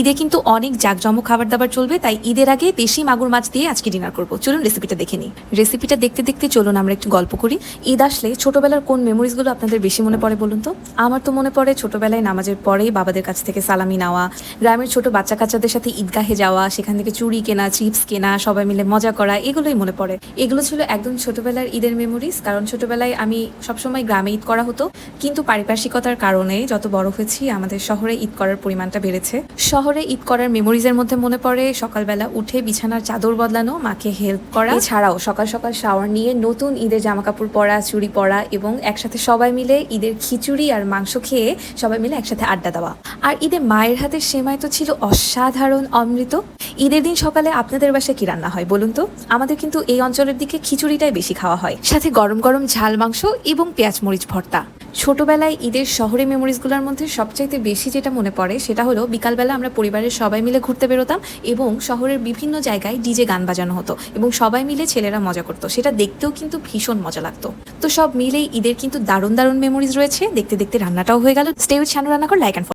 ঈদে কিন্তু অনেক জাঁকজমক খাবার দাবার চলবে, তাই ঈদের আগে দেশি মাগুর মাছ দিয়ে আজকে ডিনার করব। চলুন রেসিপিটা দেখে নিই। রেসিপিটা দেখতে দেখতে চলুন আমরা একটু গল্প করি। ঈদ আসলে ছোটবেলার কোন মেমোরিজগুলো আপনাদের বেশি মনে পড়ে বলুন তো? আমার তো মনে পড়ে ছোটবেলায় নামাজের পরেই বাবাদের কাছ থেকে সালামি নেওয়া, গ্রামের ছোট বাচ্চা কাচ্চাদের সাথে ঈদগাহে যাওয়া, সেখান থেকে চুড়ি কেনা, চিপস কেনা, সবাই মিলে মজা করা, এগুলোই মনে পড়ে। এগুলো ছিল একদম ছোটবেলার ঈদের মেমোরিজ। কারণ ছোটবেলায় আমি সবসময় গ্রামে ঈদ করা হতো, কিন্তু পারিপার্শ্বিকতার কারণে যত বড় হয়েছি আমাদের শহরে ঈদ করার পরিমাণটা বেড়েছে। শহরে ঈদ করার মেমোরিজের মধ্যে মনে পড়ে সকালবেলা উঠে বিছানার চাদর বদলানো, মাকে হেল্প করা, এছাড়াও সকাল সকাল শাওয়ার নিয়ে নতুন ঈদের জামা কাপড় পরা, চুড়ি পরা এবং একসাথে সবাই মিলে ঈদের খিচুড়ি আর মাংস খেয়ে সবাই মিলে একসাথে আড্ডা দেওয়া। আর ঈদে মায়ের হাতের সেমাই তো ছিল অসাধারণ অমৃত। ঈদের দিন সকালে আপনাদের বাসায় কি রান্না হয় বলুন তো? আমাদের কিন্তু এই অঞ্চলের দিকে খিচুড়িটাই বেশি খাওয়া হয়, সাথে গরম গরম ঝাল মাংস এবং পেঁয়াজ মরিচ ভর্তা। ছোটবেলায় ঈদের শহরে মেমোরিজগুলোর মধ্যে সবচাইতে বেশি যেটা মনে পড়ে সেটা হলো বিকালবেলা আমরা পরিবারের সবাই মিলে ঘুরতে বেরোতাম এবং শহরের বিভিন্ন জায়গায় ডিজে গান বাজানো হতো এবং সবাই মিলে ছেলেরা মজা করতো, সেটা দেখতেও কিন্তু ভীষণ মজা লাগতো। তো সব মিলেই ঈদের কিন্তু দারুণ দারুণ মেমোরিজ রয়েছে। দেখতে দেখতে রান্নাটাও হয়ে গেল। স্টে উইথ শানু রান্নাঘর, লাইক অ্যান্ড